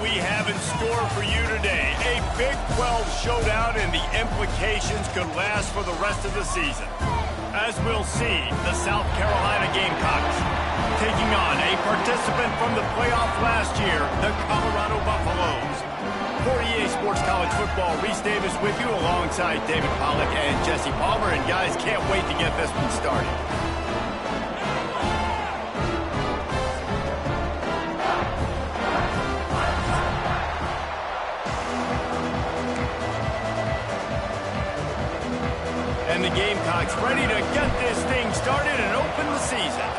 we have in store for you today. A Big 12 showdown, and the implications could last for the rest of the season. As we'll see, the South Carolina Gamecocks taking on a participant from the playoff last year, the Colorado Buffaloes. For EA Sports College Football, Reese Davis with you alongside David Pollack and Jesse Palmer. And guys, can't wait to get this one started. And the Gamecocks ready to get this thing started and open the season.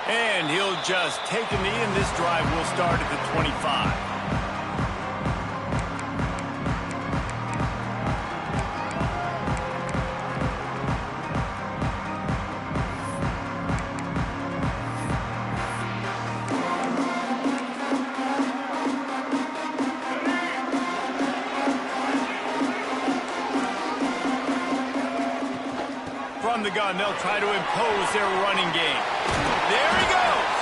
And he'll just take a knee, and this drive will start at the 25. From the gun, they'll try to impose their running game. There he goes.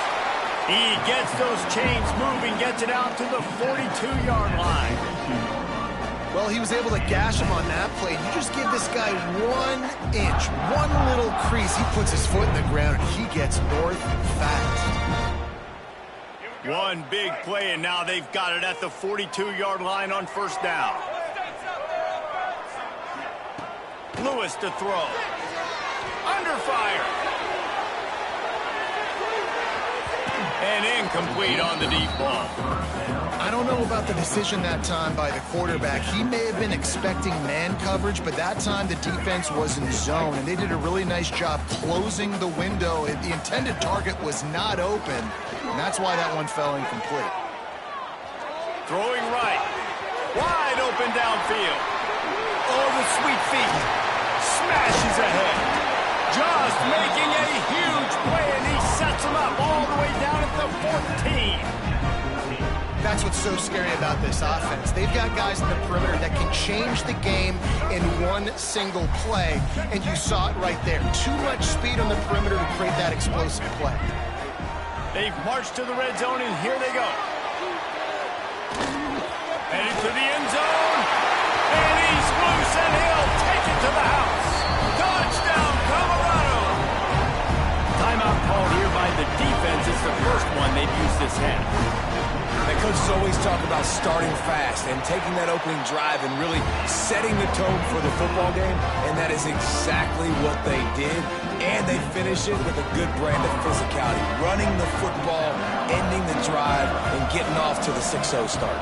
He gets those chains moving, gets it out to the 42-yard line. Well, he was able to gash him on that play. You just give this guy 1 inch, one little crease. He puts his foot in the ground, and he gets north fast. One big play, and now they've got it at the 42-yard line on first down. Lewis to throw. Under fire. And incomplete on the deep ball. I don't know about the decision that time by the quarterback. He may have been expecting man coverage, but that time the defense was in zone, and they did a really nice job closing the window. The intended target was not open, and that's why that one fell incomplete. Throwing right. Wide open downfield. Oh, the sweet feet. Smashes ahead. Just making a huge play, and he sets him up all the way down at the 14. That's what's so scary about this offense. They've got guys in the perimeter that can change the game in one single play, and you saw it right there. Too much speed on the perimeter to create that explosive play. They've marched to the red zone, and here they go. Headed to the end zone, and he's loose, and he'll take it to the house. Touchdown, Colorado! Timeout called here by the defense. It's the first one they've used this half. The coaches always talk about starting fast and taking that opening drive and really setting the tone for the football game, and that is exactly what they did, and they finish it with a good brand of physicality, running the football, ending the drive, and getting off to the 6-0 start.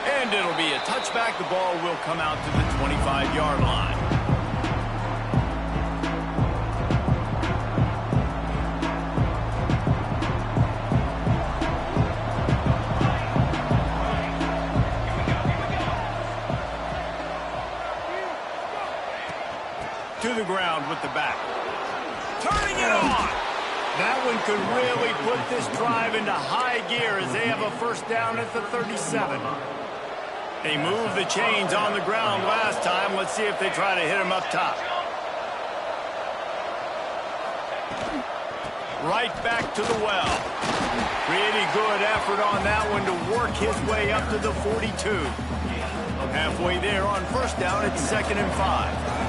And it'll be a touchback. The ball will come out to the 25-yard line. To the ground with the back. Turning it on! That one could really put this drive into high gear as they have a first down at the 37. They moved the chains on the ground last time. Let's see if they try to hit him up top. Right back to the well. Pretty good effort on that one to work his way up to the 42. Halfway there on first down, it's 2nd and 5.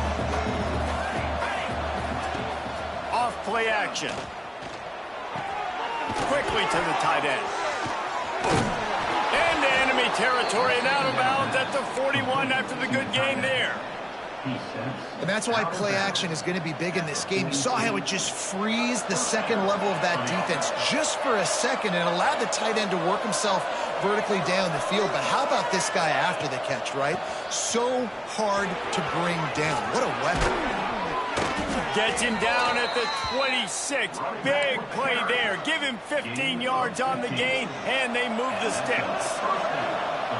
Off play action. Quickly to the tight end. Into enemy territory and out of bounds at the 41 after the good gain there. And that's why play action is going to be big in this game. You saw how it just frees the second level of that defense just for a second and allowed the tight end to work himself vertically down the field. But how about this guy after the catch, right? So hard to bring down. What a weapon. Gets him down at the 26. Big play there. Give him 15 yards on the gain, and they move the sticks.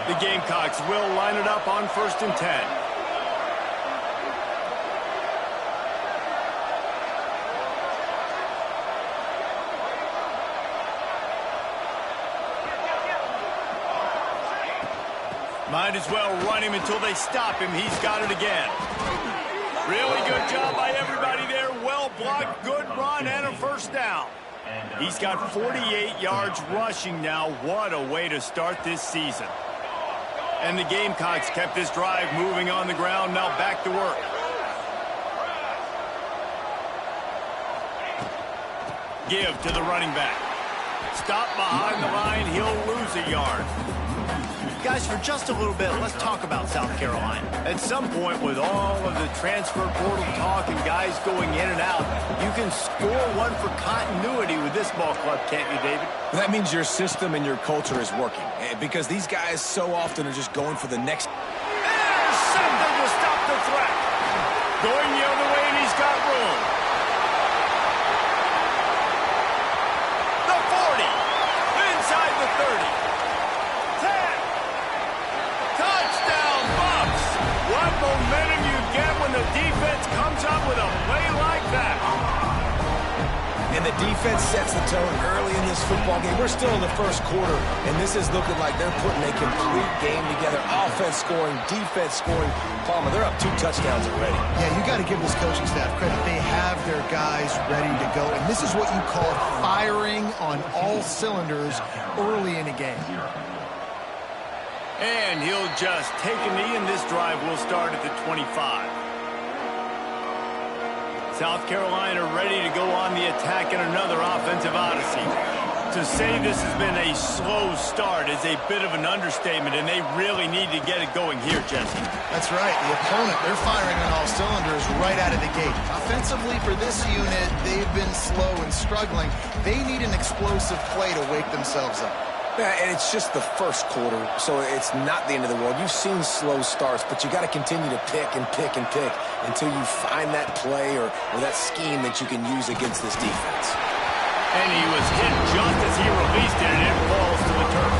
The Gamecocks will line it up on 1st and 10. Might as well run him until they stop him. He's got it again. Really good job by everybody there. Well blocked, good run, and a first down. He's got 48 yards rushing now. What a way to start this season. And the Gamecocks kept this drive moving on the ground. Now back to work. Give to the running back. Stop behind the line. He'll lose a yard. Guys, for just a little bit, let's talk about South Carolina. At some point, with all of the transfer portal talk and guys going in and out, you can score one for continuity with this ball club, can't you, David? That means your system and your culture is working. Because these guys so often are just going for the next... Intercepted to stop the threat. Going the other way, and he's got room. The 40. Inside the 30. 10. Touchdown, Bucks. What momentum you get when the defense comes up with a play like that. And the defense sets the tone early in this football game. We're still in the first quarter, and this is looking like they're putting a complete game together. Offense scoring, defense scoring. Palmer, they're up 2 touchdowns already. Yeah, you got to give this coaching staff credit. They have their guys ready to go, and this is what you call firing on all cylinders early in a game. And he'll just take a knee, and this drive will start at the 25. South Carolina ready to go on the attack in another offensive odyssey. To say this has been a slow start is a bit of an understatement, and they really need to get it going here, Jesse. That's right. The opponent, they're firing on all cylinders right out of the gate. Offensively for this unit, they've been slow and struggling. They need an explosive play to wake themselves up. Yeah, and it's just the first quarter, so it's not the end of the world. You've seen slow starts, but you got to continue to pick and pick and pick until you find that play or that scheme that you can use against this defense. And he was hit just as he released it, and it falls to the turf.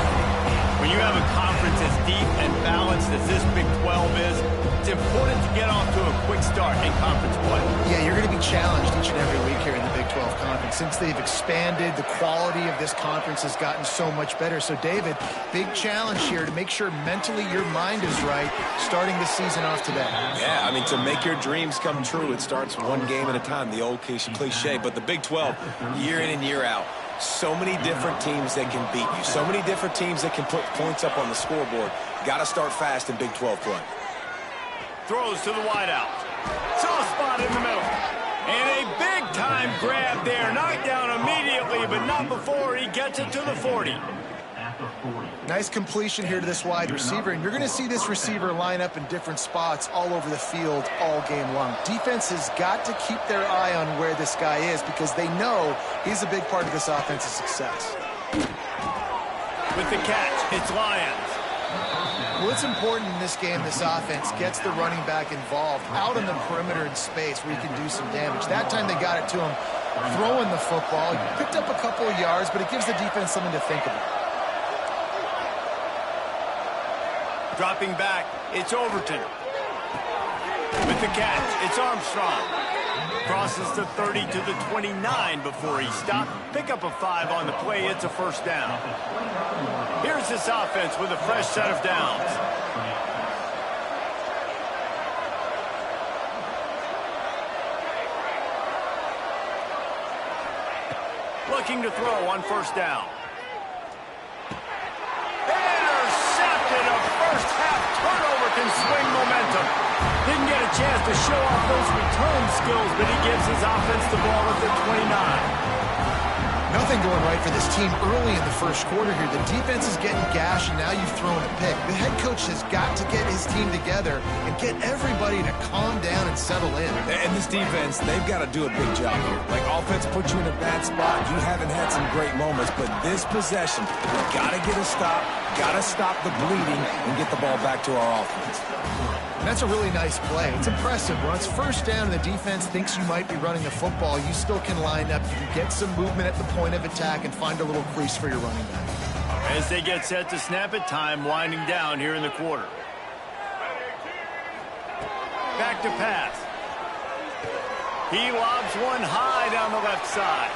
When you have a conference as deep and balanced as this Big 12 is, it's important to get off to a quick start in conference play. Yeah, you're going to be challenged each and every week here in the Big 12 Conference. Since they've expanded, the quality of this conference has gotten so much better. So, David, big challenge here to make sure mentally your mind is right starting the season off today. Yeah, I mean, to make your dreams come true, it starts one game at a time, the old cliche. But the Big 12, year in and year out, so many different teams that can beat you, so many different teams that can put points up on the scoreboard. Got to start fast in Big 12 play. Throws to the wideout. Soft spot in the middle. And a big-time grab there. Knocked down immediately, but not before he gets it to the 40. Nice completion here to this wide receiver, and you're going to see this receiver line up in different spots all over the field all game long. Defense has got to keep their eye on where this guy is because they know he's a big part of this offense's success. With the catch, it's Lyons. Well, it's important in this game this offense gets the running back involved out in the perimeter in space where he can do some damage. That time they got it to him throwing the football. He picked up a couple of yards, but it gives the defense something to think about. Dropping back, it's Overton. With the catch, it's Armstrong. Crosses the 30 to the 29 before he stopped. Pick up a 5 on the play. It's a first down. Here's this offense with a fresh set of downs. Looking to throw on first down. Intercepted. A first half turnover can swing momentum. Didn't get a chance to show off those return skills, but he gives his offense the ball at the 29. Nothing going right for this team early in the first quarter here. The defense is getting gashed, and now you've thrown a pick. The head coach has got to get his team together and get everybody to calm down and settle in. And this defense, they've got to do a big job here. Like, offense put you in a bad spot. You haven't had some great moments, but this possession, you've got to get a stop, got to stop the bleeding, and get the ball back to our offense. And that's a really nice play. It's impressive. When it's first down and the defense thinks you might be running the football, you still can line up. You can get some movement at the point of attack and find a little crease for your running back. As they get set to snap it, time winding down here in the quarter. Back to pass. He lobs one high down the left side.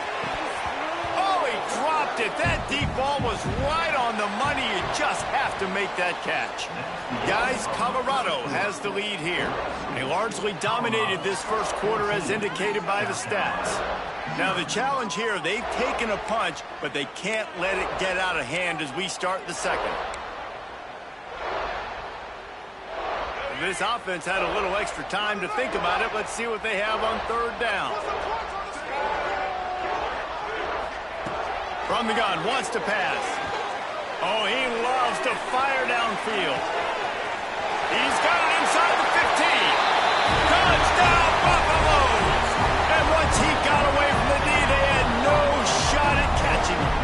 Oh, he dropped dropped it. That deep ball was right on the money. You just have to make that catch. Guys, Colorado has the lead here. They largely dominated this first quarter as indicated by the stats. Now the challenge here, they've taken a punch, but they can't let it get out of hand as we start the second. This offense had a little extra time to think about it. Let's see what they have on third down. From the gun, wants to pass. Oh, he loves to fire downfield. He's got it inside the 15. Touchdown, Buffaloes! And once he got away from the knee, they had no shot at catching him.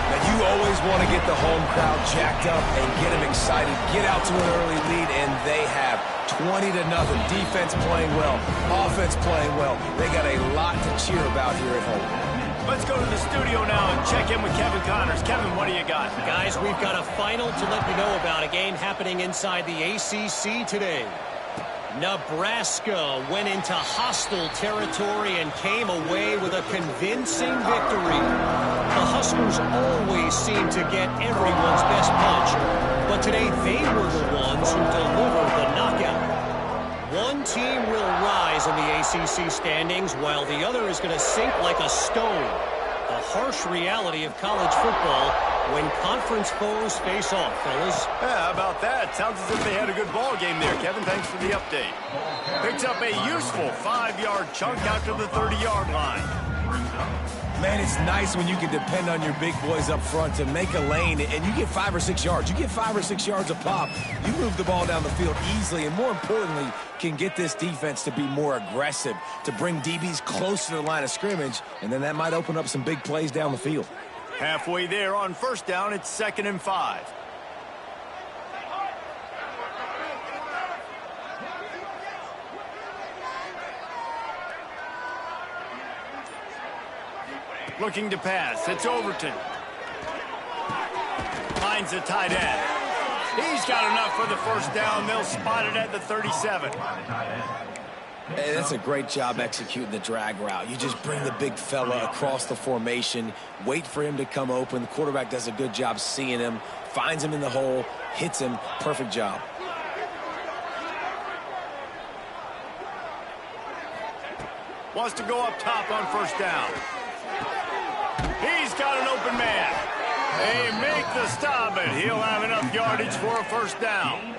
Now, you always want to get the home crowd jacked up and get them excited, get out to an early lead, and they have 20-0. Defense playing well, offense playing well. They got a lot to cheer about here at home. Let's go to the studio now and check in with Kevin Connors. Kevin, what do you got? Guys, we've got a final to let you know about, a game happening inside the ACC today. Nebraska went into hostile territory and came away with a convincing victory. The Huskers always seem to get everyone's best punch, but today they were the ones who delivered the knockout. One team will rise in the ACC standings while the other is going to sink like a stone. The harsh reality of college football when conference foes face off, fellas. Yeah, how about that? Sounds as if they had a good ball game there. Kevin, thanks for the update. Picks up a useful 5-yard chunk out to the 30-yard line. Man, it's nice when you can depend on your big boys up front to make a lane, and you get 5 or 6 yards. You get 5 or 6 yards a pop. You move the ball down the field easily, and more importantly, can get this defense to be more aggressive, to bring DBs close to the line of scrimmage, and then that might open up some big plays down the field. Halfway there on first down, it's 2nd and 5. Looking to pass. It's Overton. Finds the tight end. He's got enough for the first down. They'll spot it at the 37. Hey, that's a great job executing the drag route. You just bring the big fella across the formation, wait for him to come open. The quarterback does a good job seeing him, finds him in the hole, hits him. Perfect job. Wants to go up top on first down. He's got an open man. They make the stop, and he'll have enough yardage for a first down.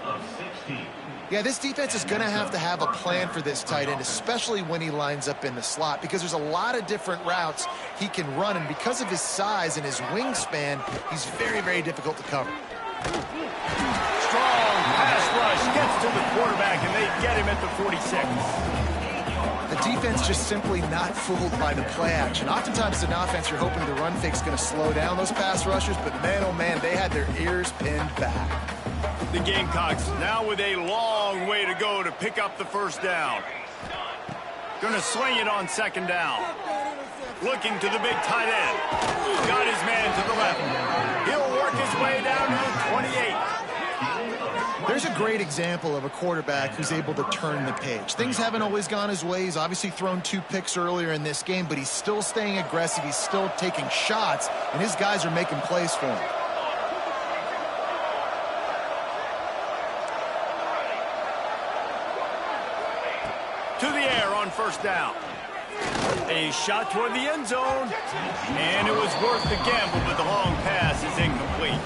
Yeah, this defense is going to have a plan for this tight end, especially when he lines up in the slot, because there's a lot of different routes he can run, and because of his size and his wingspan, he's very, very difficult to cover. Strong pass rush gets to the quarterback, and they get him at the 46. The defense just simply not fooled by the play action. Oftentimes, an offense, you're hoping the run fake's going to slow down those pass rushers, but man, oh man, they had their ears pinned back. The Gamecocks now with a long way to go to pick up the first down. Going to swing it on 2nd down. Looking to the big tight end. Got his man to the left. He'll work his way down to the 28. There's a great example of a quarterback who's able to turn the page. Things haven't always gone his way. He's obviously thrown 2 picks earlier in this game, but he's still staying aggressive. He's still taking shots, and his guys are making plays for him. To the air on first down. A shot toward the end zone, and it was worth the gamble, but the long pass is incomplete.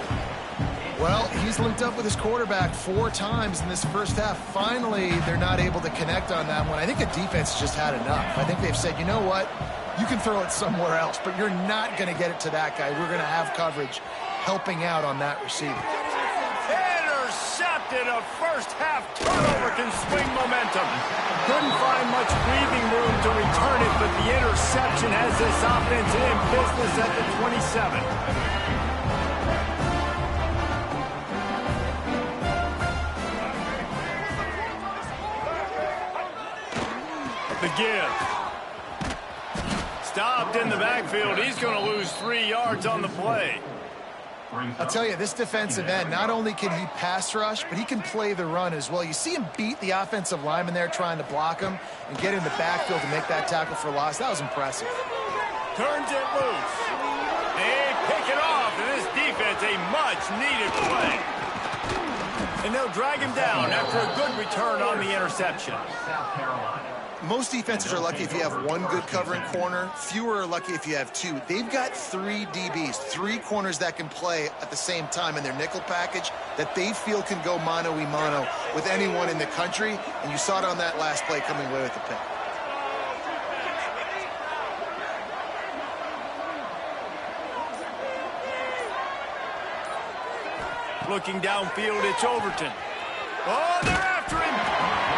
Well, he's linked up with his quarterback 4 times in this first half. Finally, they're not able to connect on that one. I think the defense just had enough. I think they've said, you know what? You can throw it somewhere else, but you're not going to get it to that guy. We're going to have coverage helping out on that receiver. Intercepted. A first half turnover can swing momentum. Couldn't find much breathing room to return it, but the interception has this offense in business at the 27. The give. Stopped in the backfield. He's going to lose 3 yards on the play. I'll tell you, this defensive end, not only can he pass rush, but he can play the run as well. You see him beat the offensive lineman there trying to block him and get in the backfield to make that tackle for loss. That was impressive. Turns it loose. defense, a much-needed play. And they'll drag him down after a good return on the interception. Most defenses are lucky if you have one good covering corner. Fewer are lucky if you have two. They've got 3 DBs, 3 corners that can play at the same time in their nickel package that they feel can go mano-a-mano with anyone in the country. And you saw it on that last play coming away with the pick. Looking downfield, it's Overton. Oh, they're after him!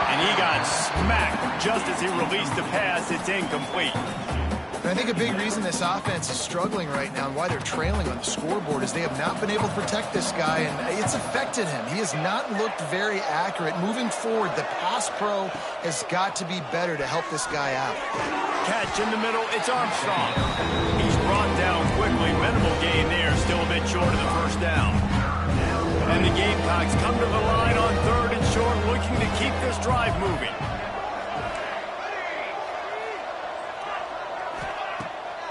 And he got smacked just as he released the pass. It's incomplete. And I think a big reason this offense is struggling right now and why they're trailing on the scoreboard is they have not been able to protect this guy, and it's affected him. He has not looked very accurate. Moving forward, the pass pro has got to be better to help this guy out. Catch in the middle, it's Armstrong. He's brought down quickly. Minimal gain there, still a bit short of the first down. And the Gamecocks come to the line on 3rd and short, looking to keep this drive moving.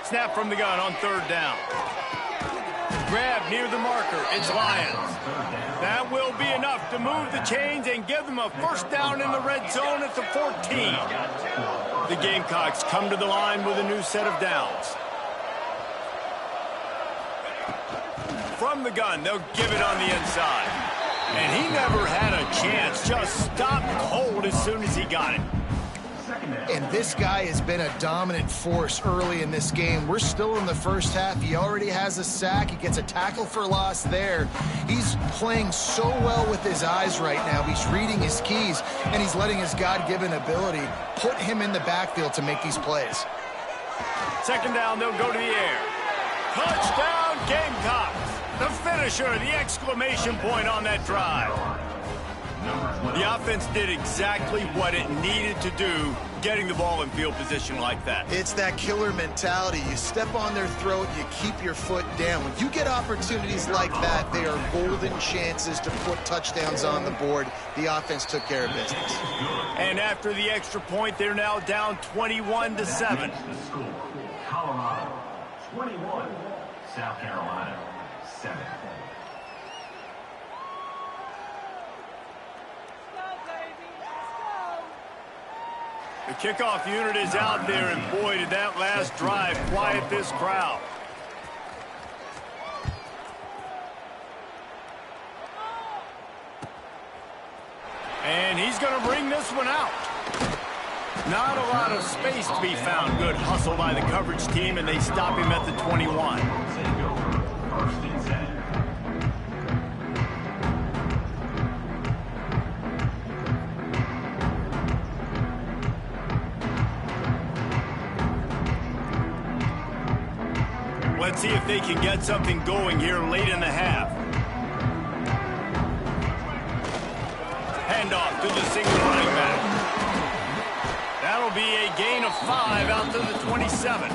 Snap from the gun on 3rd down. Grab near the marker. It's Lyons. That will be enough to move the chains and give them a first down in the red zone at the 14. The Gamecocks come to the line with a new set of downs. From the gun, they'll give it on the inside. And he never had a chance. Just stopped cold as soon as he got it. And this guy has been a dominant force early in this game. We're still in the first half. He already has a sack. He gets a tackle for loss there. He's playing so well with his eyes right now. He's reading his keys, and he's letting his God-given ability put him in the backfield to make these plays. 2nd down, they'll go to the air. Touchdown, Gamecocks! The finisher, the exclamation point on that drive. The offense did exactly what it needed to do, getting the ball in field position like that. It's that killer mentality. You step on their throat, you keep your foot down. When you get opportunities like that, they are golden chances to put touchdowns on the board. The offense took care of business. And after the extra point, they're now down 21-7. Colorado 21, South Carolina 7. The kickoff unit is out there, and boy, did that last drive quiet this crowd. And he's going to bring this one out. Not a lot of space to be found. Good hustle by the coverage team, and they stop him at the 21. Let's see if they can get something going here late in the half. Handoff to the single running back. That'll be a gain of 5 out to the 27.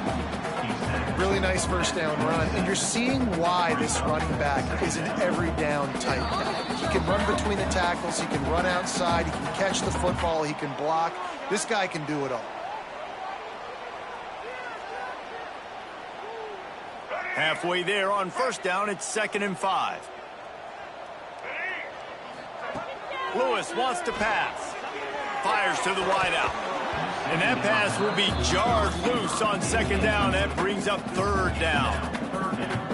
Really nice first down run, and you're seeing why this running back is an every down type guy. He can run between the tackles, he can run outside, he can catch the football, he can block. This guy can do it all. Halfway there on first down, it's 2nd and 5. Lewis wants to pass. Fires to the wideout. And that pass will be jarred loose on 2nd down. That brings up 3rd down.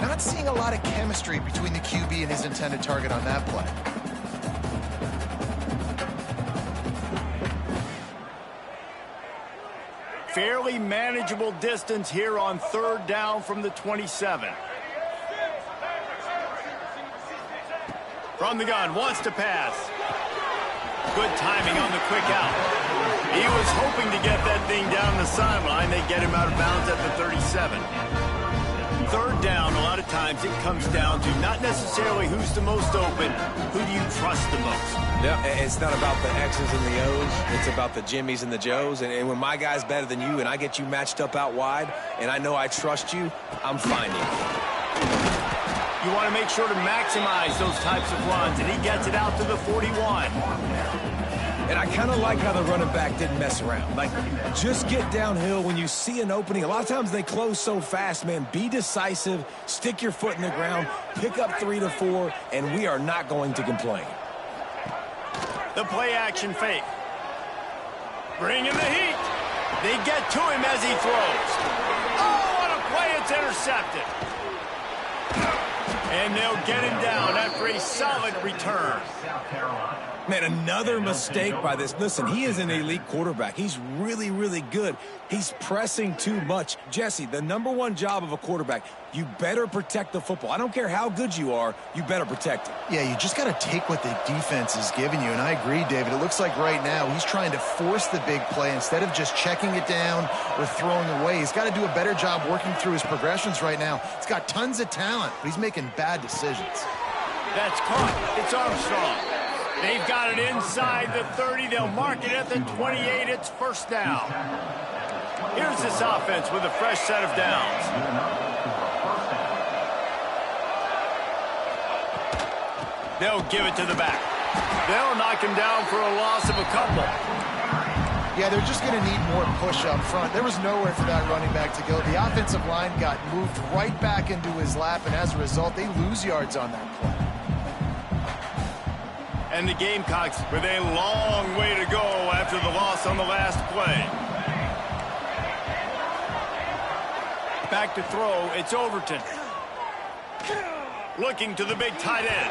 Not seeing a lot of chemistry between the QB and his intended target on that play. Fairly manageable distance here on 3rd down from the 27. From the gun, wants to pass. Good timing on the quick out. He was hoping to get that thing down the sideline. They get him out of bounds at the 37. 3rd down, a lot of times it comes down to not necessarily who's the most open, who do you trust the most? Yeah, it's not about the X's and the O's. It's about the Jimmies and the Joes. And when my guy's better than you and I get you matched up out wide and I know I trust you, I'm finding you. You want to make sure to maximize those types of runs, and he gets it out to the 41. And I kind of like how the running back didn't mess around. Like, just get downhill when you see an opening. A lot of times they close so fast, man. Be decisive, stick your foot in the ground, pick up 3 to 4, and we are not going to complain. The play action fake. Bring in the heat. They get to him as he throws. Oh, what a play. It's intercepted. And they'll get him down after a solid return. South Carolina. Man, another mistake by this. Listen, he is an elite quarterback. He's really, really good. He's pressing too much. Jesse, the #1 job of a quarterback, you better protect the football. I don't care how good you are, you better protect it. Yeah, you just got to take what the defense is giving you, and I agree, David. It looks like right now he's trying to force the big play instead of just checking it down or throwing away. He's got to do a better job working through his progressions right now. He's got tons of talent, but he's making bad decisions. That's caught. It's Armstrong. They've got it inside the 30. They'll mark it at the 28. It's first down. Here's this offense with a fresh set of downs. They'll give it to the back. They'll knock him down for a loss of a couple. Yeah, they're just going to need more push up front. There was nowhere for that running back to go. The offensive line got moved right back into his lap, and as a result, they lose yards on that play. And the Gamecocks with a long way to go after the loss on the last play. Back to throw, it's Overton. Looking to the big tight end.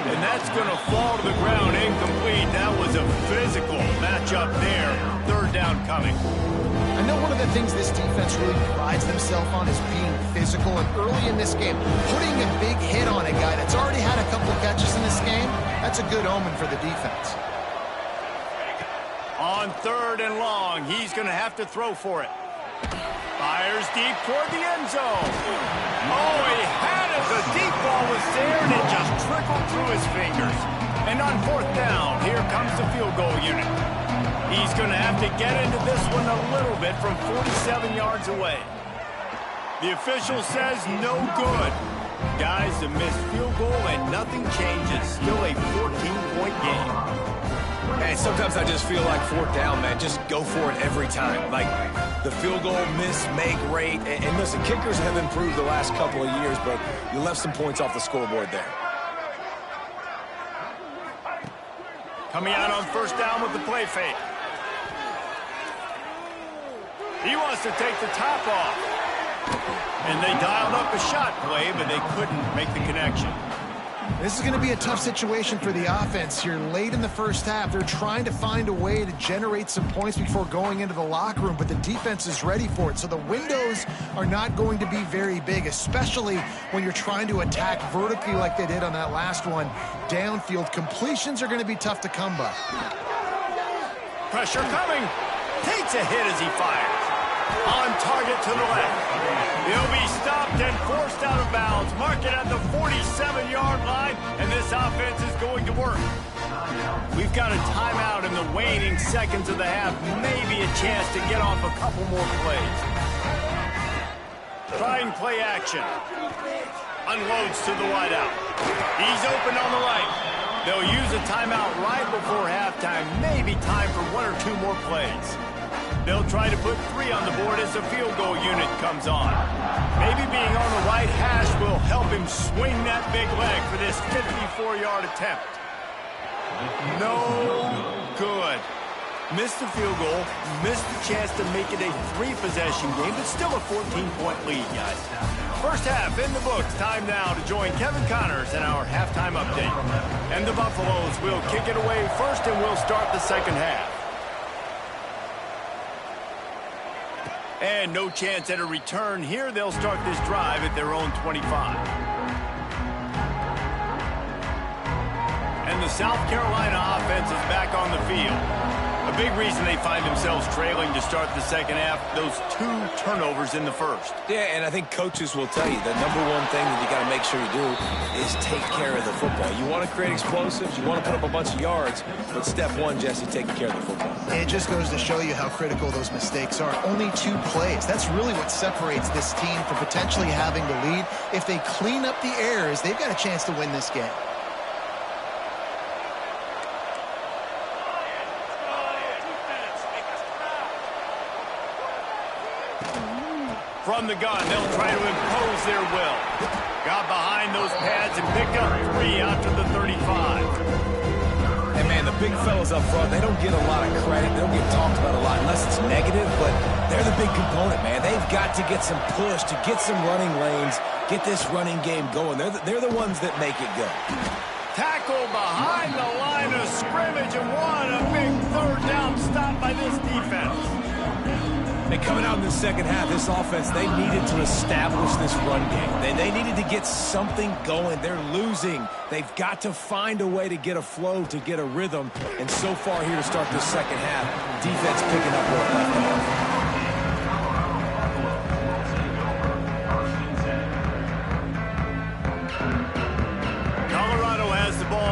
And that's going to fall to the ground incomplete. That was a physical matchup there. Third down coming. I know one of the things this defense really prides themselves on is being physical, and early in this game, putting a big hit on a guy that's already had a couple catches in this game, that's a good omen for the defense. On 3rd and long, he's going to have to throw for it. Fires deep toward the end zone. Oh, he had it. The deep ball was there, and it just trickled through his fingers. And on 4th down, here comes the field goal unit. He's going to have to get into this one a little bit from 47 yards away. The official says no good. Guys, a missed field goal and nothing changes. Still a 14-point game. Hey, sometimes I just feel like 4th down, man. Just go for it every time. Like the field goal miss, make rate. And listen, kickers have improved the last couple of years, but you left some points off the scoreboard there. Coming out on 1st down with the play fake. He wants to take the top off. And they dialed up a shot play, but they couldn't make the connection. This is going to be a tough situation for the offense here late in the first half. They're trying to find a way to generate some points before going into the locker room, but the defense is ready for it. So the windows are not going to be very big, especially when you're trying to attack vertically like they did on that last one. Downfield completions are going to be tough to come by. Pressure coming. Takes a hit as he fires. On target to the left. He'll be stopped and forced out of bounds. Mark it at the 47-yard line, and this offense is going to work. We've got a timeout in the waning seconds of the half. Maybe a chance to get off a couple more plays. Trying play action. Unloads to the wideout. He's open on the right. They'll use a timeout right before halftime. Maybe time for 1 or 2 more plays. They'll try to put 3 on the board as the field goal unit comes on. Maybe being on the right hash will help him swing that big leg for this 54-yard attempt. No good. Missed the field goal, missed the chance to make it a 3-possession game, but still a 14-point lead, guys. First half in the books. Time now to join Kevin Connors in our halftime update. And the Buffaloes will kick it away first, and we'll start the second half. And no chance at a return here. They'll start this drive at their own 25. And the South Carolina offense is back on the field. A big reason they find themselves trailing to start the second half, those 2 turnovers in the first. Yeah, and I think coaches will tell you the #1 thing that you got to make sure you do is take care of the football. You want to create explosives, you want to put up a bunch of yards, but step 1, Jesse, taking care of the football. It just goes to show you how critical those mistakes are. Only 2 plays. That's really what separates this team from potentially having the lead. If they clean up the errors, they've got a chance to win this game. From the gun, they'll try to impose their will. Got behind those pads and picked up 3 after the 35. And, man, the big fellas up front, they don't get a lot of credit. They don't get talked about a lot unless it's negative, but they're the big component, man. They've got to get some push, to get some running lanes, get this running game going. They're the ones that make it go. Tackle behind the line of scrimmage, and what a big third down stop by this defense. And coming out in the second half, this offense, they needed to establish this run game. They needed to get something going. They're losing. They've got to find a way to get a flow, to get a rhythm. And so far here to start this second half, defense picking up where it left off.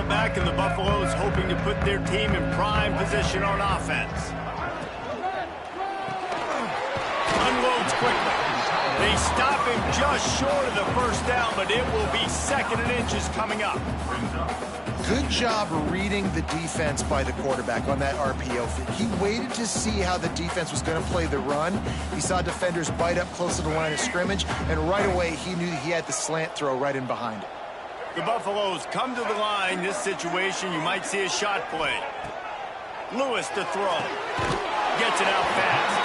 Back, and the Buffaloes hoping to put their team in prime position on offense. Unloads quickly. They stop him just short of the first down, but it will be 2nd and inches coming up. Good job reading the defense by the quarterback on that RPO feed. He waited to see how the defense was going to play the run. He saw defenders bite up close to the line of scrimmage, and right away he knew he had the slant throw right in behind it. The Buffaloes come to the line. This situation, you might see a shot play. Lewis to throw. Gets it out fast.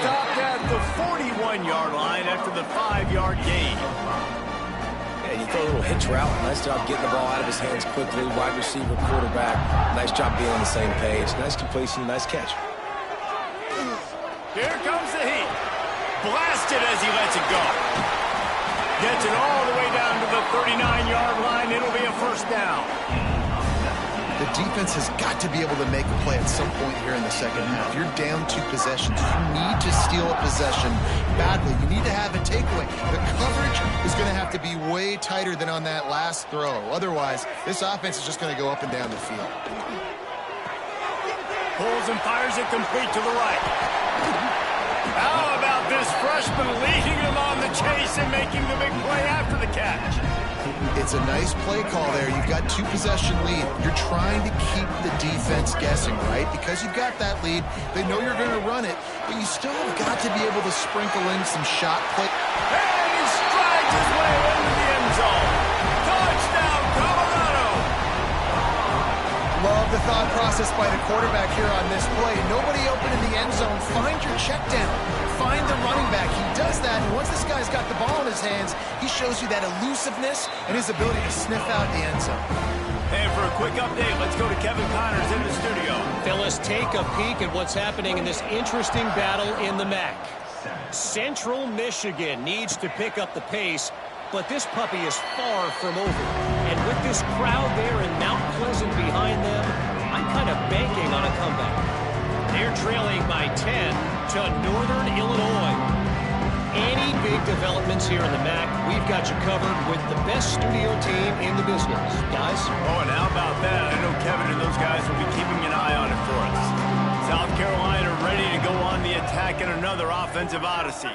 Stopped at the 41-yard line after the 5-yard gain. Yeah, you throw a little hitch route. Nice job getting the ball out of his hands quickly. Wide receiver, quarterback. Nice job being on the same page. Nice completion, nice catch. Here comes the heat. Blasted as he lets it go. Gets it all the way down to the 39-yard line. It'll be a first down. The defense has got to be able to make a play at some point here in the second half. You're down 2 possessions. You need to steal a possession badly. You need to have a takeaway. The coverage is going to have to be way tighter than on that last throw. Otherwise, this offense is just going to go up and down the field. Pulls and fires it complete to the right. How about this freshman leading him on the chase and making the big play after the catch? It's a nice play call there. You've got 2-possession lead. You're trying to keep the defense guessing, right? Because you've got that lead. They know you're going to run it, but you still have got to be able to sprinkle in some shot play. And he strides his way into the end zone. Touchdown, Colorado! Love the thought process by the quarterback here on this play. Nobody open in the end zone. Find your check down. Find the running back. He does that, and once this guy's got the ball in his hands, he shows you that elusiveness and his ability to sniff out the end zone. And for a quick update, let's go to Kevin Connors in the studio. Phyllis, take a peek at what's happening in this interesting battle in the MAC. Central Michigan needs to pick up the pace, but this puppy is far from over. And with this crowd there in Mount Pleasant behind them, I'm kind of banking on a comeback. They're trailing by 10 to Northern Illinois. Any big developments here in the MAC, we've got you covered with the best studio team in the business. Guys? Oh, and how about that? I know Kevin and those guys will be keeping an eye on it for us. South Carolina ready to go on the attack in another offensive odyssey.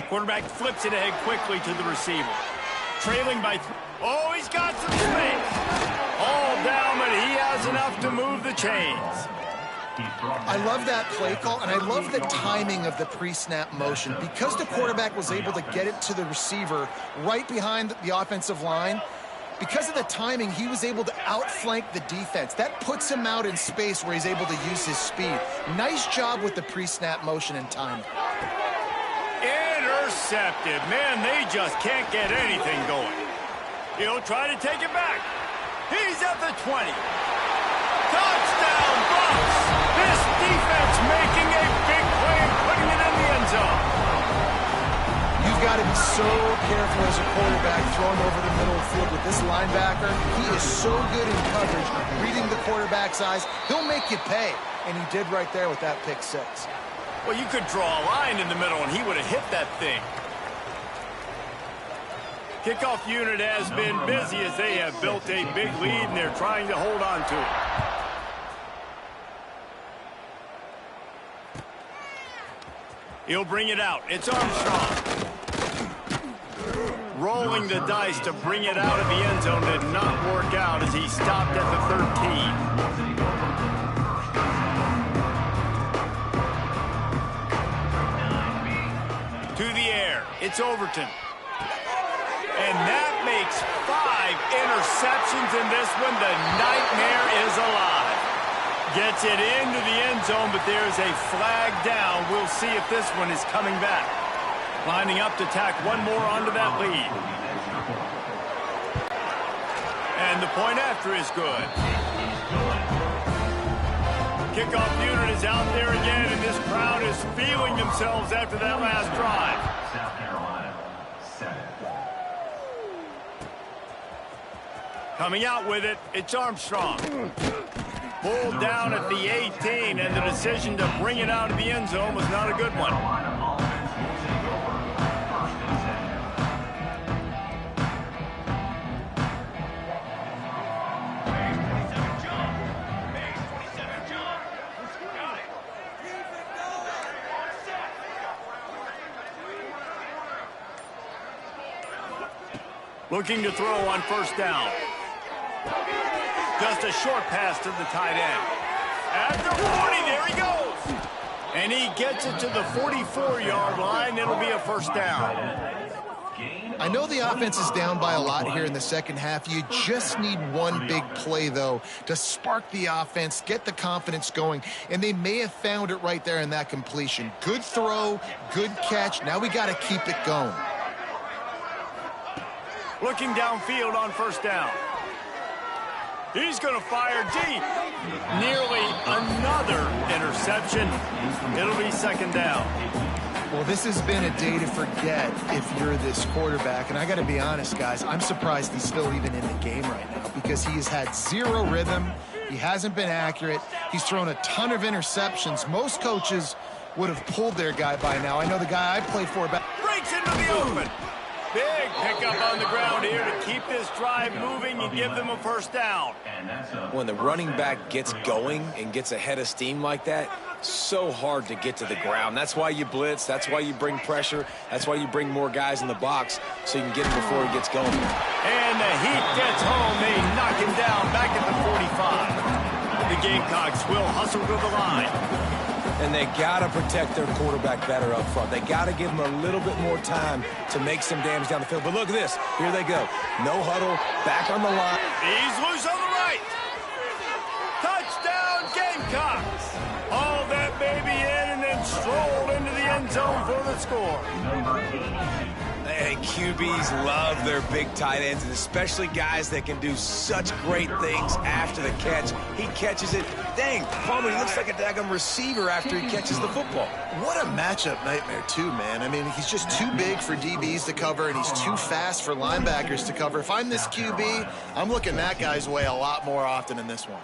Quarterback flips it ahead quickly to the receiver. Trailing by... Oh, he's got some space. All down, but he has enough to move the chains. I love that play call, and I love the timing of the pre-snap motion. Because the quarterback was able to get it to the receiver right behind the offensive line, because of the timing, he was able to outflank the defense. That puts him out in space where he's able to use his speed. Nice job with the pre-snap motion and timing. Intercepted. Man, they just can't get anything going. He'll try to take it back. He's at the 20. Touchdown, Bucs! This defense making a big play and putting it in the end zone. You've got to be so careful as a quarterback throwing over the middle of the field with this linebacker. He is so good in coverage, reading the quarterback's eyes. He'll make you pay, and he did right there with that pick six. Well, you could draw a line in the middle, and he would have hit that thing. Kickoff unit has been busy as they have built a big lead, and they're trying to hold on to it. He'll bring it out. It's Armstrong. Rolling the dice to bring it out of the end zone did not work out as he stopped at the 13. it's Overton. And that makes 5 interceptions in this one. The nightmare is alive. Gets it into the end zone, but there's a flag down. We'll see if this one is coming back. Lining up to tack one more onto that lead. And the point after is good. Kickoff unit is out there again, and this crowd is feeling themselves after that last drive. South Carolina, 7. Coming out with it, it's Armstrong. Pulled down at the 18, and the decision to bring it out of the end zone was not a good one. Looking to throw on first down. Just a short pass to the tight end. At the 40, there he goes. And he gets it to the 44-yard line. It'll be a first down. I know the offense is down by a lot here in the second half. You just need one big play, though, to spark the offense, get the confidence going, and they may have found it right there in that completion. Good throw, good catch. Now we got to keep it going. Looking downfield on first down. He's going to fire deep. Nearly another interception. It'll be second down. Well, this has been a day to forget if you're this quarterback. And I got to be honest, guys, I'm surprised he's still even in the game right now because he has had zero rhythm. He hasn't been accurate. He's thrown a ton of interceptions. Most coaches would have pulled their guy by now. I know the guy I played for back. Breaks into the open. Big pickup on the ground here to keep this drive moving and give them a first down. When the running back gets going and gets ahead of steam like that, so hard to get to the ground. That's why you blitz. That's why you bring pressure. That's why you bring more guys in the box so you can get him before he gets going. And the Heat gets home. They knock him down back at the 45. The Gamecocks will hustle to the line. And they got to protect their quarterback better up front. They got to give him a little bit more time to make some damage down the field. But look at this. Here they go. No huddle. Back on the line. He's loose on the right. Touchdown, Gamecocks. Haul that baby in and then stroll into the end zone for the score. Hey, QBs love their big tight ends, and especially guys that can do such great things after the catch. He catches it. Dang, Palmer, he looks like a daggum receiver after he catches the football. What a matchup nightmare, too, man. I mean, he's just too big for DBs to cover, and he's too fast for linebackers to cover. If I'm this QB, I'm looking that guy's way a lot more often in this one.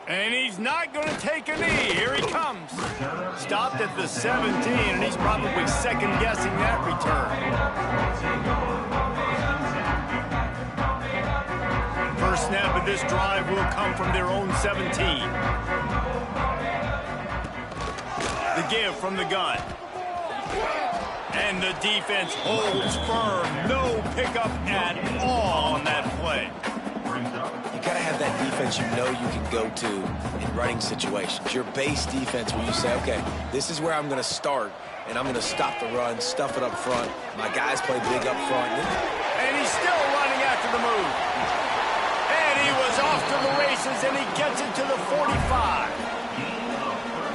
And he's not going to take a knee. Here he comes. Stopped at the 17, and he's probably second-guessing that return. First snap of this drive will come from their own 17. The give from the gun. And the defense holds firm. No pickup at all on that play. You got to have that defense you know you can go to in running situations. Your base defense where you say, okay, this is where I'm going to start, and I'm going to stop the run, stuff it up front. My guys play big up front. And he's still running after the move. And he was off to the races, and he gets it to the 45.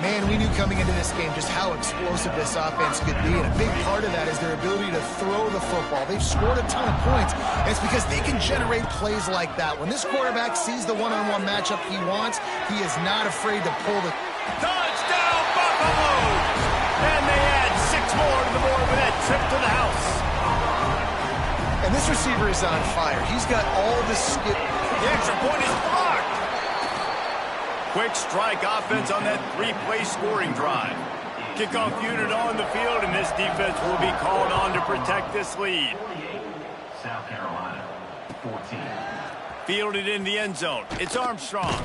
Man, we knew coming into this game just how explosive this offense could be, and a big part of that is their ability to throw the football. They've scored a ton of points, and it's because they can generate plays like that. When this quarterback sees the one-on-one matchup he wants, he is not afraid to pull the... Touchdown, Buffaloes! And they add 6 more to the board with that trip to the house. And this receiver is on fire. He's got all the skill. The extra point is blocked. Quick strike offense on that 3-play scoring drive. Kickoff unit on the field, and this defense will be called on to protect this lead. South Carolina, 14. Fielded in the end zone. It's Armstrong.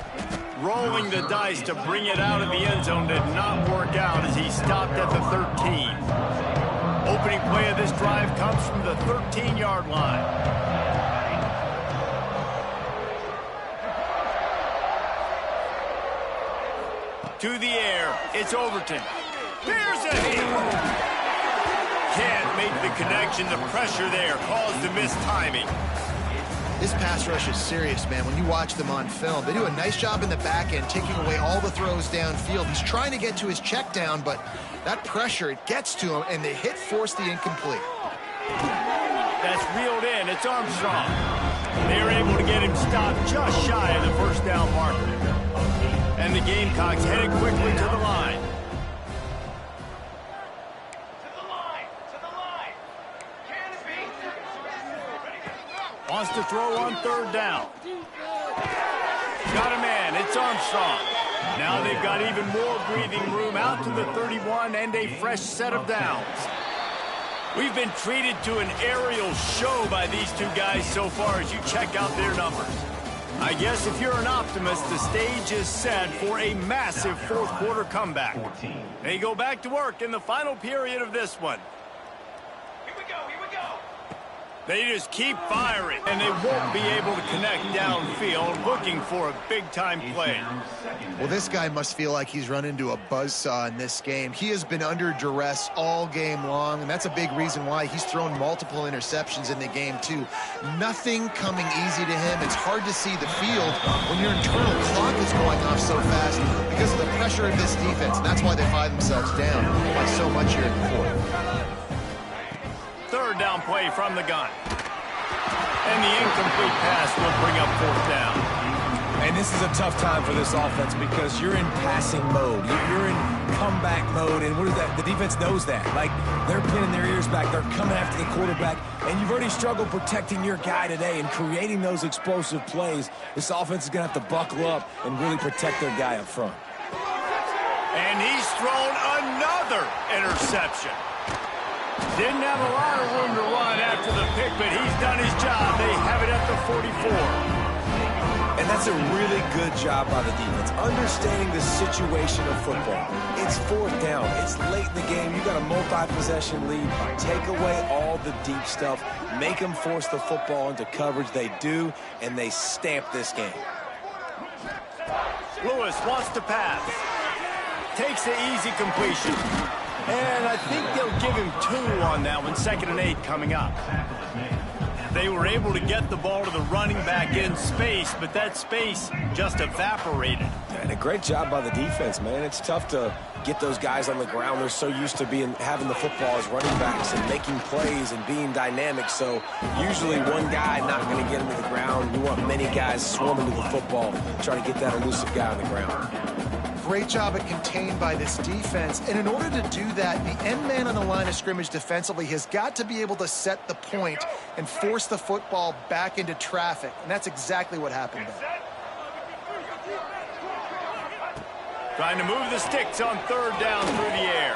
Rolling the dice to bring it out of the end zone did not work out as he stopped at the 13. Opening play of this drive comes from the 13-yard line. To the air, it's Overton. Here's a hit. Can't make the connection. The pressure there caused the missed timing. This pass rush is serious, man. When you watch them on film, they do a nice job in the back end, taking away all the throws downfield. He's trying to get to his check down, but that pressure, it gets to him, and the hit forced the incomplete. That's reeled in. It's Armstrong. They're able to get him stopped just shy of the first down marker. And the Gamecocks headed quickly to the line. Wants to throw on third down. Got a man. It's Armstrong. Now they've got even more breathing room out to the 31 and a fresh set of downs. We've been treated to an aerial show by these two guys so far as you check out their numbers. I guess if you're an optimist, the stage is set for a massive fourth quarter comeback. They go back to work in the final period of this one. They just keep firing, and they won't be able to connect downfield, looking for a big-time play. Well, this guy must feel like he's run into a buzzsaw in this game. He has been under duress all game long, and that's a big reason why he's thrown multiple interceptions in the game, too. Nothing coming easy to him. It's hard to see the field when your internal clock is going off so fast because of the pressure of this defense, and that's why they find themselves down by so much here in the fourth. Third down play from the gun. And the incomplete pass will bring up fourth down. And this is a tough time for this offense because you're in passing mode. You're in comeback mode, and what is that? The defense knows that. Like, they're pinning their ears back. They're coming after the quarterback, and you've already struggled protecting your guy today and creating those explosive plays. This offense is going to have to buckle up and really protect their guy up front. And he's thrown another interception. Didn't have a lot of room to run after the pick, but he's done his job. They have it at the 44. And that's a really good job by the defense, understanding the situation of football. It's fourth down. It's late in the game. You got a multi-possession lead. Take away all the deep stuff. Make them force the football into coverage. They do, and they stamp this game. Lewis wants to pass. Takes the easy completion. And I think they'll give him 2 on that one. 2nd and 8 coming up. They were able to get the ball to the running back in space, but that space just evaporated. And a great job by the defense, man. It's tough to get those guys on the ground. They're so used to having the football as running backs and making plays and being dynamic. So usually one guy not going to get him to the ground. You want many guys swarming to the football, trying to get that elusive guy on the ground. Great job at contained by this defense. And in order to do that, the end man on the line of scrimmage defensively has got to be able to set the point and force the football back into traffic. And that's exactly what happened there. Trying to move the sticks on third down through the air.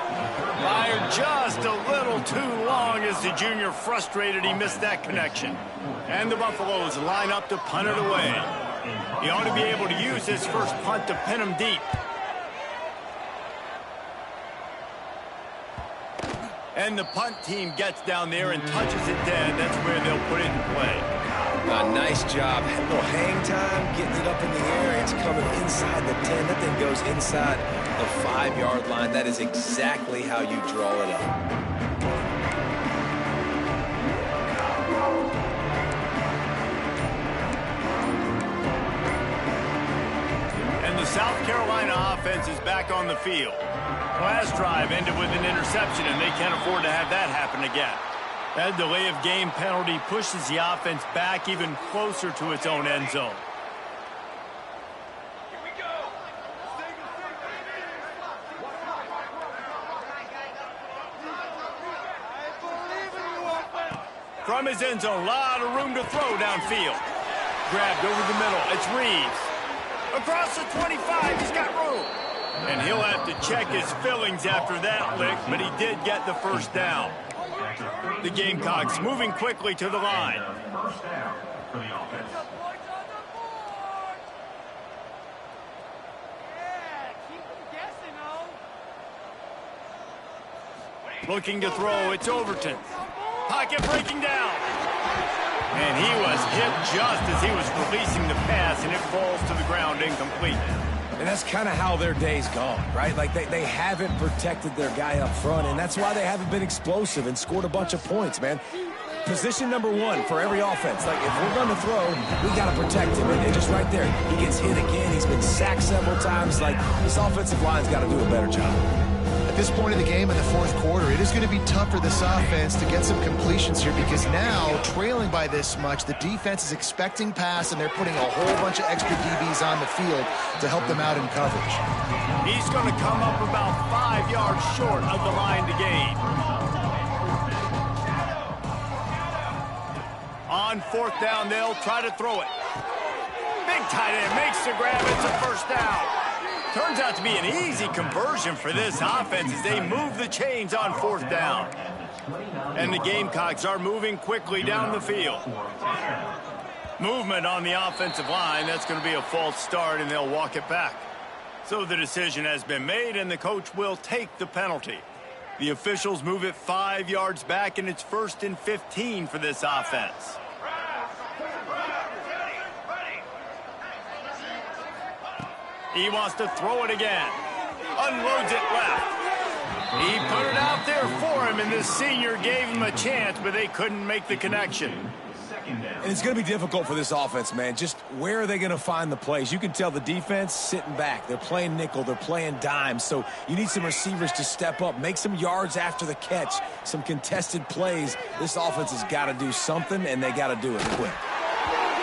Fired just a little too long as the junior frustrated he missed that connection. And the Buffaloes line up to punt it away. He ought to be able to use his first punt to pin him deep. And the punt team gets down there and touches it dead. That's where they'll put it in play. Nice job. A little hang time, getting it up in the air. It's coming inside the 10. That thing goes inside the 5-yard line. That is exactly how you draw it up. And the South Carolina offense is back on the field. Last drive ended with an interception, and they can't afford to have that happen again. That delay of game penalty pushes the offense back even closer to its own end zone. Here we go. From his end zone, a lot of room to throw downfield. Grabbed over the middle. It's Reeves. Across the 25, he's got room. And he'll have to check his fillings after that lick, but he did get the first down. The Gamecocks moving quickly to the line. First down for the offense. Looking to throw, it's Overton. Pocket breaking down. And he was hit just as he was releasing the pass, and it falls to the ground incomplete. And that's kind of how their day's gone, right? Like they haven't protected their guy up front, and that's why they haven't been explosive and scored a bunch of points, man. Position number one for every offense. Like, if we're going to throw, we got to protect him. And just right there, he gets hit again. He's been sacked several times. Like, this offensive line's got to do a better job. At this point of the game in the fourth quarter, it is going to be tough for this offense to get some completions here because now, trailing by this much, the defense is expecting pass, and they're putting a whole bunch of extra DBs on the field to help them out in coverage. He's going to come up about 5 yards short of the line to gain. On fourth down, they'll try to throw it. Big tight end makes the grab. It's a first down. Turns out to be an easy conversion for this offense as they move the chains on fourth down. And the Gamecocks are moving quickly down the field. Movement on the offensive line. That's going to be a false start, and they'll walk it back. So the decision has been made, and the coach will take the penalty. The officials move it 5 yards back, and it's 1st and 15 for this offense. He wants to throw it again. Unloads it left. He put it out there for him, and this senior gave him a chance, but they couldn't make the connection. And it's going to be difficult for this offense, man. Just where are they going to find the plays? You can tell the defense sitting back. They're playing nickel. They're playing dime. So you need some receivers to step up, make some yards after the catch, some contested plays. This offense has got to do something, and they got to do it quick.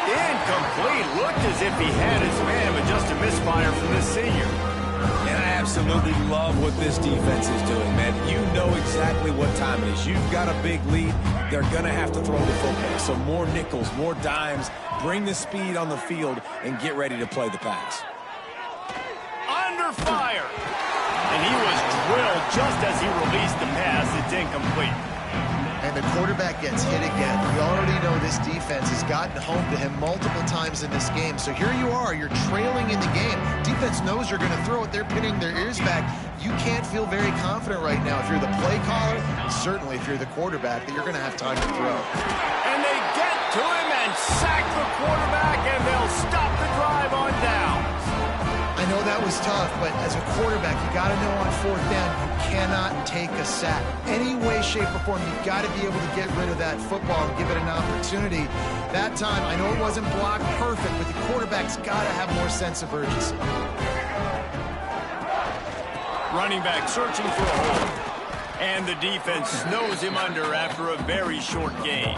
Incomplete. Looked as if he had his man, but just a misfire from this senior. And I absolutely love what this defense is doing, man. You know exactly what time it is. You've got a big lead. They're going to have to throw the football. So more nickels, more dimes. Bring the speed on the field and get ready to play the pass. Under fire. And he was drilled just as he released the pass. It's incomplete. And the quarterback gets hit again. We already know this defense has gotten home to him multiple times in this game. So here you are, you're trailing in the game. Defense knows you're going to throw it. They're pinning their ears back. You can't feel very confident right now if you're the play caller, certainly if you're the quarterback, that you're going to have time to throw. And they get to him and sack the quarterback, and they'll stop the drive on down. I know that was tough, but as a quarterback, you got to know on fourth down, you cannot take a sack. Any way, shape, or form, you've got to be able to get rid of that football and give it an opportunity. That time, I know it wasn't blocked perfect, but the quarterback's got to have more sense of urgency. Running back searching for a hole. And the defense snows him under after a very short gain.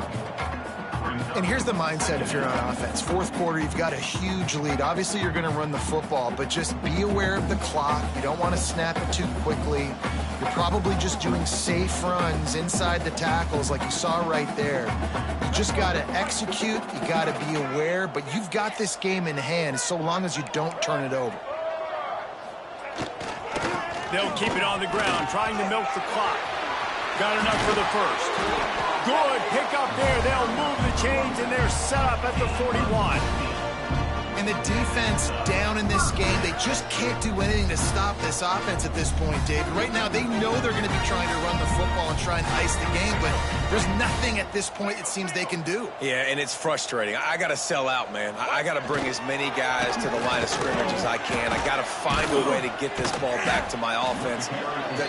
And here's the mindset if you're on offense. Fourth quarter, you've got a huge lead. Obviously, you're going to run the football, but just be aware of the clock. You don't want to snap it too quickly. You're probably just doing safe runs inside the tackles like you saw right there. You just got to execute. You got to be aware, but you've got this game in hand so long as you don't turn it over. They'll keep it on the ground, trying to milk the clock. Got enough for the first. Good pick up there. They'll move the chains, and they're set up at the 41. And the defense down in this game, they just can't do anything to stop this offense at this point, David. Right now, they know they're going to be trying to run the football and try and ice the game, but there's nothing at this point it seems they can do. Yeah, and it's frustrating. I got to sell out, man. I got to bring as many guys to the line of scrimmage as I can. I got to find a way to get this ball back to my offense.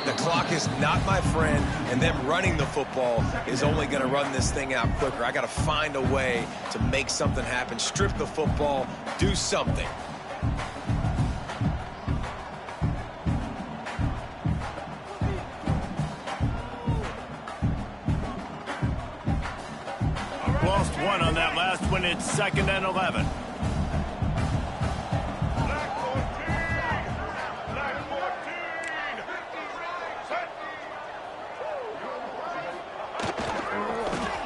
The clock is not my friend, and them running the football is only going to run this thing out quicker. I got to find a way to make something happen, strip the football, do something. Lost one on that last one. It's 2nd and 11.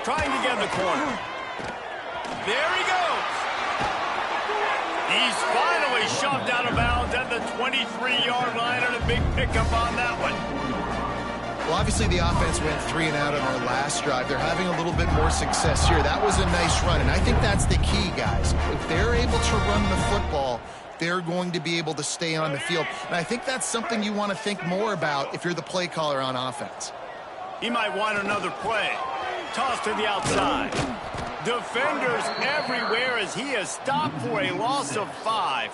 Trying to get in the corner. There he goes. He's finally shoved out of bounds at the 23-yard line, and a big pickup on that one. Well, obviously the offense went 3 and out on our last drive. They're having a little bit more success here. That was a nice run, and I think that's the key, guys. If they're able to run the football, they're going to be able to stay on the field. And I think that's something you want to think more about if you're the play caller on offense. He might want another play. Toss to the outside. Defenders everywhere as he is stopped for a loss of 5.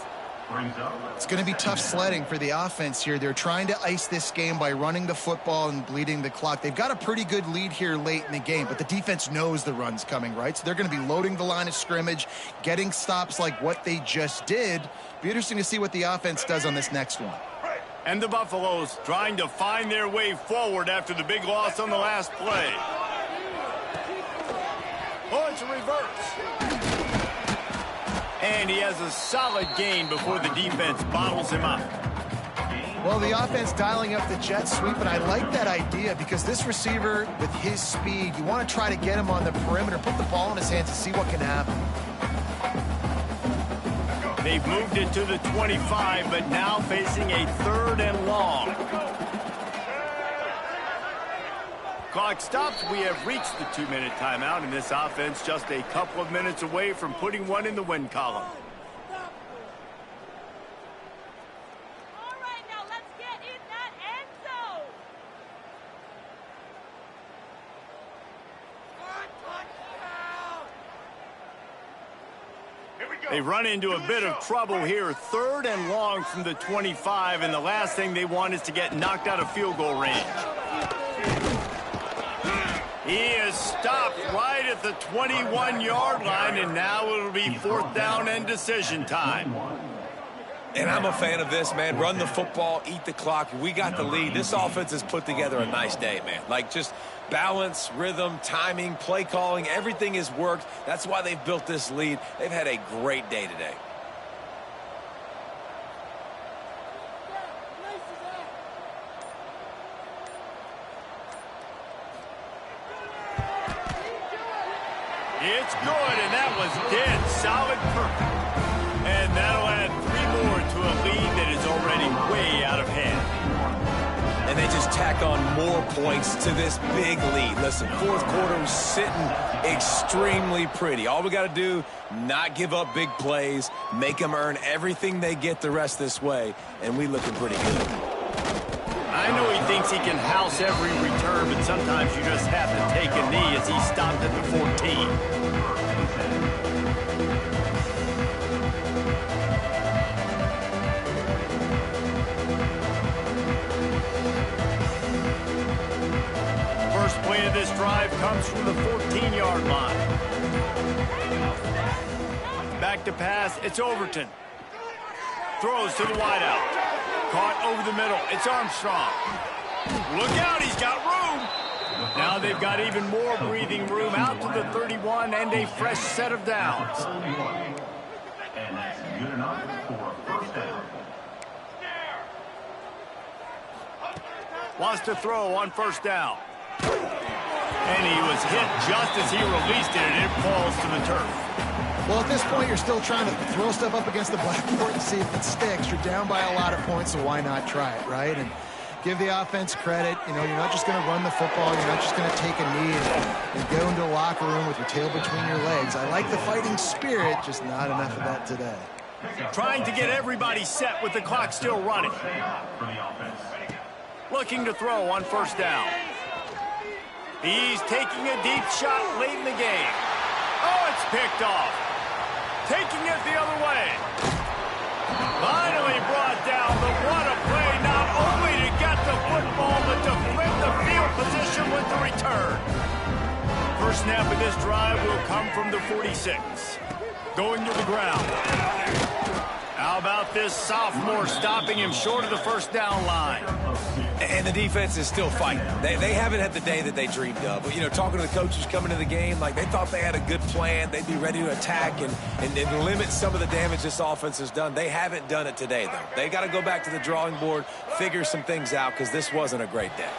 brings up. It's going to be tough sledding for the offense here. They're trying to ice this game by running the football and bleeding the clock. They've got a pretty good lead here late in the game, but the defense knows the run's coming, right? So they're going to be loading the line of scrimmage, getting stops like what they just did. Be interesting to see what the offense does on this next one. And the Buffaloes trying to find their way forward after the big loss on the last play. Oh, it's a reverse. And he has a solid gain before the defense bottles him up. Well, the offense dialing up the jet sweep, and I like that idea because this receiver, with his speed, you want to try to get him on the perimeter, put the ball in his hands and see what can happen. They've moved it to the 25, but now facing a 3rd and long. Clock stops. We have reached the 2-minute timeout, and this offense just a couple of minutes away from putting one in the win column. All right, now let's get in that end zone. They run into a bit of trouble here. 3rd and long from the 25, and the last thing they want is to get knocked out of field goal range. He is stopped right at the 21-yard line, and now it'll be 4th down and decision time. And I'm a fan of this, man. Run the football, eat the clock. We got the lead. This offense has put together a nice day, man. Like, just balance, rhythm, timing, play calling, everything has worked. That's why they've built this lead. They've had a great day today. It's good, and that was dead solid perfect. And that'll add 3 more to a lead that is already way out of hand. And they just tack on more points to this big lead. Listen, 4th quarter was sitting extremely pretty. All we got to do, not give up big plays, make them earn everything they get the rest this way, and we looking pretty good. I know he thinks he can house every return, but sometimes you just have to take a knee as he stopped at the 14. First play of this drive comes from the 14-yard line. Back to pass, it's Overton. Throws to the wideout. Caught over the middle. It's Armstrong. Look out, he's got room. Now they've got even more breathing room out to the 31 and a fresh set of downs. And that's good enough for a 1st down. Wants to throw on 1st down. And he was hit just as he released it, and it falls to the turf. Well, at this point, you're still trying to throw stuff up against the blackboard and see if it sticks. You're down by a lot of points, so why not try it, right? And give the offense credit. You know, you're not just going to run the football. You're not just going to take a knee and go into the locker room with your tail between your legs. I like the fighting spirit, just not enough of that today. Trying to get everybody set with the clock still running. For the offense. Looking to throw on 1st down. He's taking a deep shot late in the game. Oh, it's picked off. Taking it the other way. Finally brought down, but what a play, not only to get the football, but to flip the field position with the return. First snap of this drive will come from the 46. Going to the ground. How about this sophomore stopping him short of the 1st down line? And the defense is still fighting. They haven't had the day that they dreamed of. But, you know, talking to the coaches coming to the game, like they thought they had a good plan. They'd be ready to attack and limit some of the damage this offense has done. They haven't done it today, though. They got to go back to the drawing board, figure some things out, because this wasn't a great day.